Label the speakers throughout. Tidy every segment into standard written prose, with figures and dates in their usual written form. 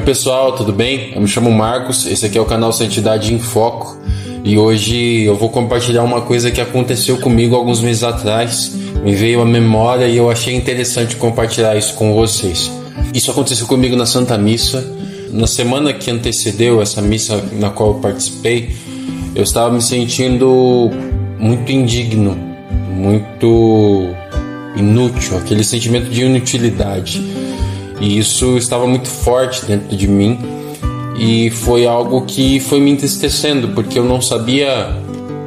Speaker 1: Oi pessoal, tudo bem? Eu me chamo Marcos, esse aqui é o canal Santidade em Foco e hoje eu vou compartilhar uma coisa que aconteceu comigo alguns meses atrás. Me veio à memória e eu achei interessante compartilhar isso com vocês. Isso aconteceu comigo na Santa Missa. Na semana que antecedeu essa missa na qual eu participei, eu estava me sentindo muito indigno, muito inútil, aquele sentimento de inutilidade. E isso estava muito forte dentro de mim e foi algo que foi me entristecendo, porque eu não sabia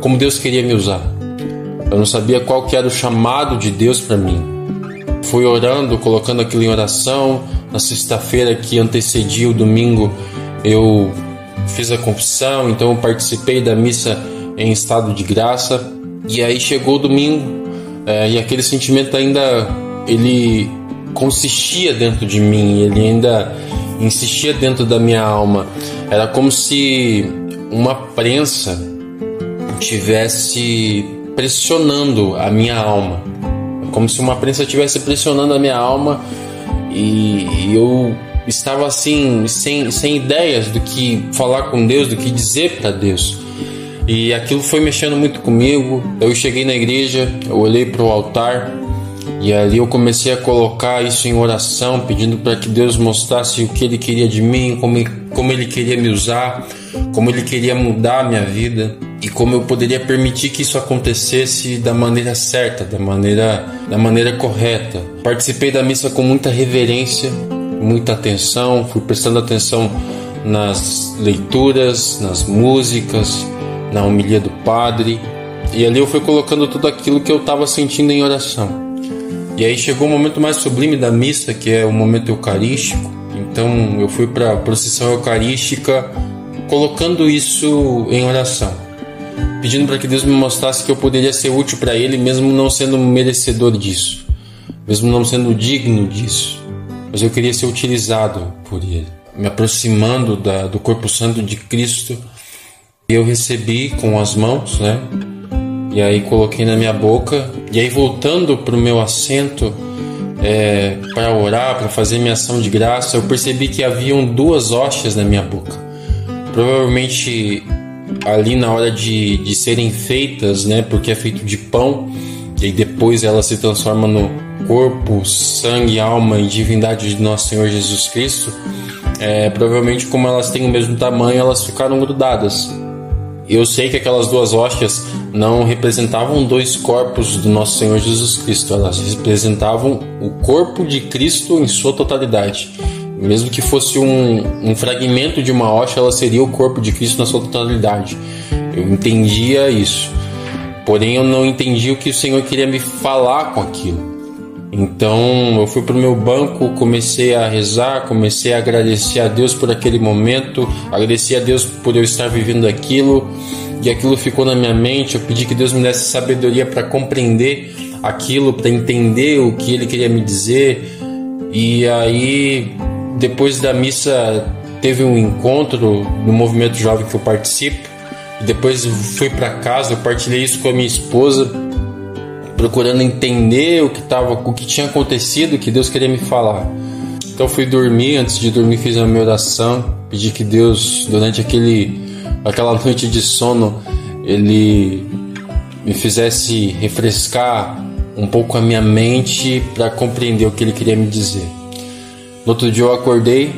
Speaker 1: como Deus queria me usar. Eu não sabia qual que era o chamado de Deus para mim. Fui orando, colocando aquilo em oração. Na sexta-feira que antecedia o domingo, eu fiz a confissão, então eu participei da missa em estado de graça. E aí chegou o domingo e aquele sentimento ainda, ele consistia dentro de mim, ele ainda insistia dentro da minha alma. Era como se uma prensa estivesse pressionando a minha alma, como se uma prensa estivesse pressionando a minha alma e eu estava assim, sem ideias do que falar com Deus, do que dizer para Deus. E aquilo foi mexendo muito comigo. Eu cheguei na igreja, eu olhei para o altar e ali eu comecei a colocar isso em oração, pedindo para que Deus mostrasse o que Ele queria de mim, como Ele queria me usar, como Ele queria mudar a minha vida e como eu poderia permitir que isso acontecesse da maneira certa, da maneira correta. Participei da missa com muita reverência, muita atenção, fui prestando atenção nas leituras, nas músicas, na homilia do padre, e ali eu fui colocando tudo aquilo que eu estava sentindo em oração. E aí chegou o momento mais sublime da missa, que é o momento eucarístico. Então eu fui para a procissão eucarística colocando isso em oração, pedindo para que Deus me mostrasse que eu poderia ser útil para Ele, mesmo não sendo merecedor disso, mesmo não sendo digno disso, mas eu queria ser utilizado por Ele. Me aproximando do corpo santo de Cristo, eu recebi com as mãos, e aí coloquei na minha boca, e aí voltando para o meu assento para orar, para fazer minha ação de graça, eu percebi que haviam 2 hóstias na minha boca. Provavelmente ali na hora de serem feitas, porque é feito de pão, e aí depois ela se transforma no corpo, sangue, alma e divindade de nosso Senhor Jesus Cristo. Provavelmente, como elas têm o mesmo tamanho, elas ficaram grudadas. Eu sei que aquelas 2 hóstias não representavam 2 corpos do nosso Senhor Jesus Cristo, elas representavam o corpo de Cristo em sua totalidade. Mesmo que fosse um fragmento de uma hóstia, ela seria o corpo de Cristo na sua totalidade. Eu entendia isso, porém eu não entendia o que o Senhor queria me falar com aquilo. Então eu fui para o meu banco, comecei a rezar, comecei a agradecer a Deus por aquele momento, agradecer a Deus por eu estar vivendo aquilo, e aquilo ficou na minha mente. Eu pedi que Deus me desse sabedoria para compreender aquilo, para entender o que Ele queria me dizer. E aí, depois da missa, teve um encontro no movimento jovem que eu participo, e depois fui para casa, eu partilhei isso com a minha esposa, procurando entender o que tinha acontecido, o que Deus queria me falar. Então fui dormir, antes de dormir fiz a minha oração, pedi que Deus, durante aquela noite de sono, Ele me fizesse refrescar um pouco a minha mente para compreender o que Ele queria me dizer. No outro dia eu acordei,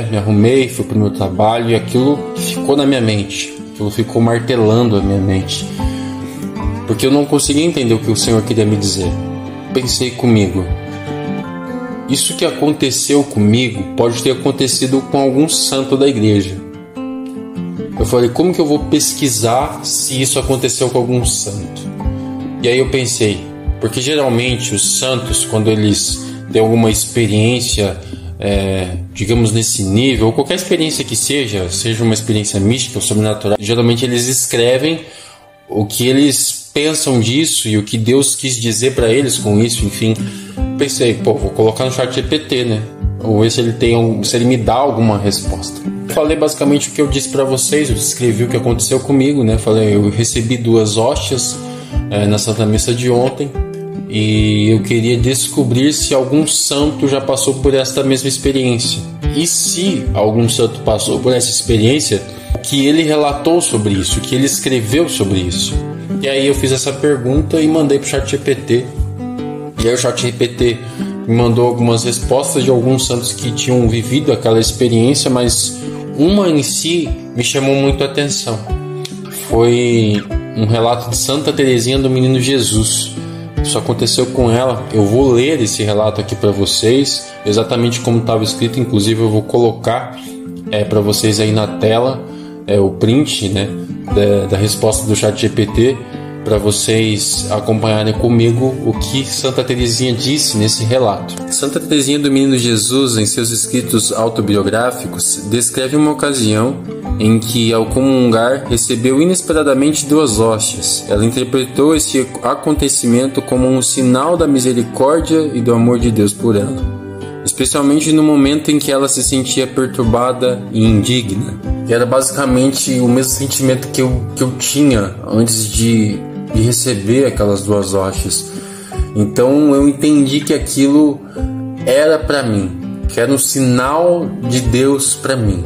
Speaker 1: me arrumei, fui para o meu trabalho e aquilo ficou na minha mente, aquilo ficou martelando a minha mente, porque eu não conseguia entender o que o Senhor queria me dizer. Pensei comigo, isso que aconteceu comigo pode ter acontecido com algum santo da igreja. Eu falei, como que eu vou pesquisar se isso aconteceu com algum santo? E aí eu pensei, porque geralmente os santos, quando eles têm alguma experiência, digamos nesse nível, ou qualquer experiência que seja uma experiência mística ou sobrenatural, geralmente eles escrevem o que eles pensam disso e o que Deus quis dizer para eles com isso, enfim. Pensei, vou colocar no ChatGPT, Vou ver se ele me dá alguma resposta. Falei basicamente o que eu disse para vocês, eu descrevi o que aconteceu comigo, Falei, eu recebi 2 hóstias na Santa Missa de ontem, e eu queria descobrir se algum santo já passou por esta mesma experiência. E se algum santo passou por essa experiência, o que ele relatou sobre isso, o que ele escreveu sobre isso. E aí eu fiz essa pergunta e mandei para o ChatGPT. E aí o ChatGPT me mandou algumas respostas de alguns santos que tinham vivido aquela experiência, mas uma em si me chamou muito a atenção. Foi um relato de Santa Teresinha do Menino Jesus. Isso aconteceu com ela. Eu vou ler esse relato aqui para vocês, exatamente como estava escrito. Inclusive eu vou colocar para vocês aí na tela o print, né, da resposta do ChatGPT, para vocês acompanharem comigo o que Santa Teresinha disse nesse relato. Santa Teresinha do Menino Jesus, em seus escritos autobiográficos, descreve uma ocasião em que, ao comungar, recebeu inesperadamente 2 hóstias. Ela interpretou esse acontecimento como um sinal da misericórdia e do amor de Deus por ela, especialmente no momento em que ela se sentia perturbada e indigna. E era basicamente o mesmo sentimento que eu tinha antes de receber aquelas 2 hóstias. Então eu entendi que aquilo era para mim, que era um sinal de Deus para mim.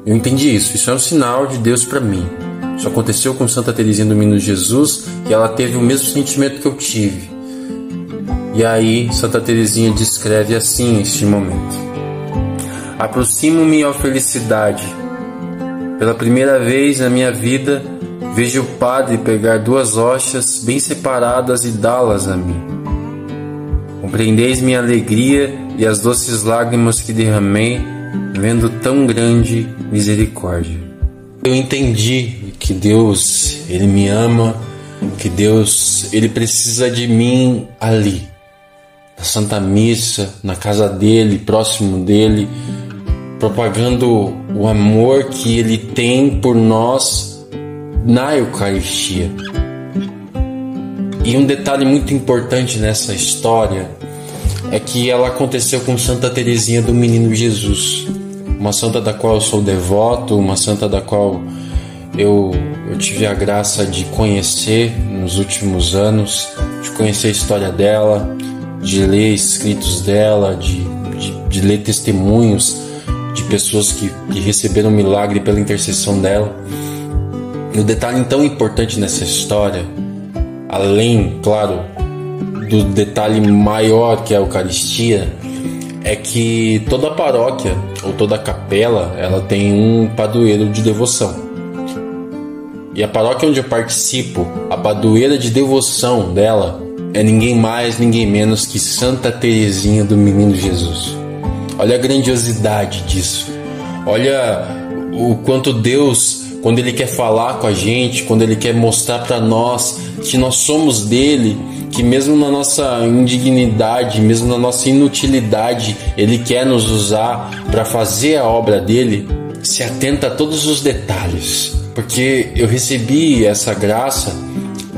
Speaker 1: Eu entendi isso é um sinal de Deus para mim. Isso aconteceu com Santa Teresinha do Menino Jesus e ela teve o mesmo sentimento que eu tive. E aí Santa Teresinha descreve assim este momento: aproximo-me à felicidade. Pela primeira vez na minha vida, vejo o padre pegar 2 hóstias bem separadas e dá-las a mim. Compreendeis minha alegria e as doces lágrimas que derramei, vendo tão grande misericórdia. Eu entendi que Deus, Ele me ama, que Deus, Ele precisa de mim ali, na Santa Missa, na casa dEle, próximo dEle, propagando o amor que Ele tem por nós na Eucaristia. E um detalhe muito importante nessa história é que ela aconteceu com Santa Teresinha do Menino Jesus, uma santa da qual eu sou devoto, uma santa da qual eu tive a graça de conhecer nos últimos anos, de conhecer a história dela, de ler escritos dela, de ler testemunhos de pessoas que receberam milagre pela intercessão dela. E o detalhe tão importante nessa história, além, claro, do detalhe maior que é a Eucaristia, é que toda paróquia ou toda capela, ela tem um padroeiro de devoção. E a paróquia onde eu participo, a padroeira de devoção dela é ninguém mais, ninguém menos que Santa Teresinha do Menino Jesus. Olha a grandiosidade disso. Olha o quanto Deus, quando Ele quer falar com a gente, quando Ele quer mostrar para nós que nós somos dele, que mesmo na nossa indignidade, mesmo na nossa inutilidade, Ele quer nos usar para fazer a obra dele, se atenta a todos os detalhes. Porque eu recebi essa graça,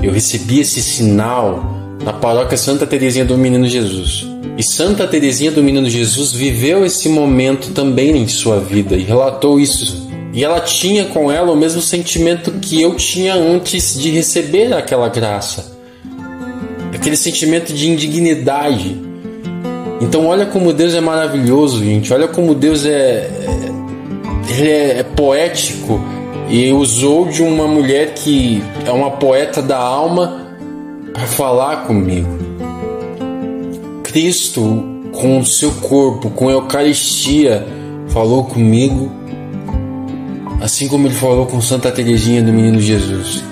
Speaker 1: eu recebi esse sinal na paróquia Santa Teresinha do Menino Jesus. E Santa Teresinha do Menino Jesus viveu esse momento também em sua vida e relatou isso. E ela tinha com ela o mesmo sentimento que eu tinha antes de receber aquela graça. Aquele sentimento de indignidade. Então olha como Deus é maravilhoso, gente. Olha como Deus Ele é poético. E usou de uma mulher que é uma poeta da alma para falar comigo. Cristo, com o seu corpo, com a Eucaristia, falou comigo, assim como Ele falou com Santa Teresinha do Menino Jesus.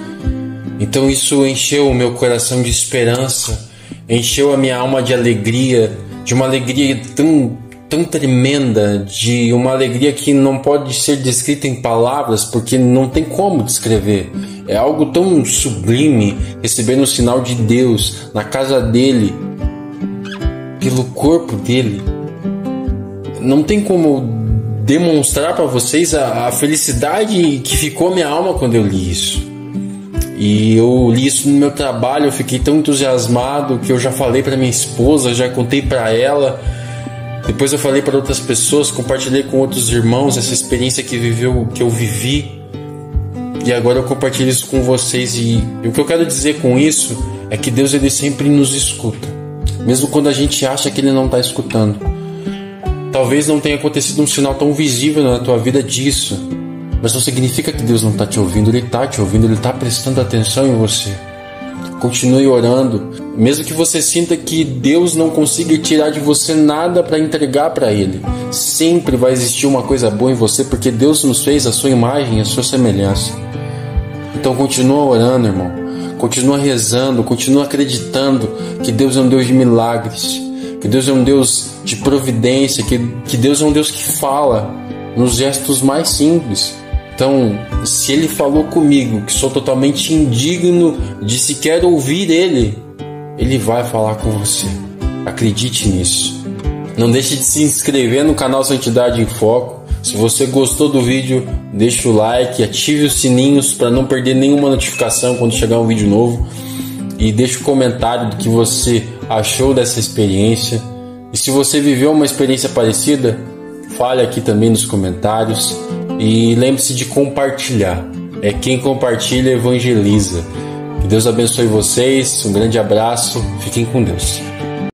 Speaker 1: Então isso encheu o meu coração de esperança, encheu a minha alma de alegria, de uma alegria tão tremenda, de uma alegria que não pode ser descrita em palavras, porque não tem como descrever. É algo tão sublime, recebendo o sinal de Deus na casa dele, pelo corpo dele. Não tem como demonstrar para vocês a felicidade que ficou a minha alma quando eu li isso. E eu li isso no meu trabalho, eu fiquei tão entusiasmado que eu já falei para minha esposa, já contei para ela. Depois eu falei para outras pessoas, compartilhei com outros irmãos essa experiência que eu vivi. E agora eu compartilho isso com vocês. E o que eu quero dizer com isso é que Deus, Ele sempre nos escuta. mesmo quando a gente acha que Ele não está escutando. Talvez não tenha acontecido um sinal tão visível na tua vida disso, mas não significa que Deus não está te ouvindo. Ele está te ouvindo, Ele está prestando atenção em você. Continue orando, mesmo que você sinta que Deus não consiga tirar de você nada para entregar para Ele. Sempre vai existir uma coisa boa em você, porque Deus nos fez a sua imagem, a sua semelhança. Então continua orando, irmão. Continua rezando, continua acreditando que Deus é um Deus de milagres, que Deus é um Deus de providência, que Deus é um Deus que fala nos gestos mais simples. Então, se Ele falou comigo, que sou totalmente indigno de sequer ouvir Ele, Ele vai falar com você. Acredite nisso. Não deixe de se inscrever no canal Santidade em Foco. Se você gostou do vídeo, deixa o like, ative os sininhos para não perder nenhuma notificação quando chegar um vídeo novo. E deixe um comentário do que você achou dessa experiência. E se você viveu uma experiência parecida, fale aqui também nos comentários. E lembre-se de compartilhar. É quem compartilha evangeliza. Que Deus abençoe vocês. Um grande abraço. Fiquem com Deus.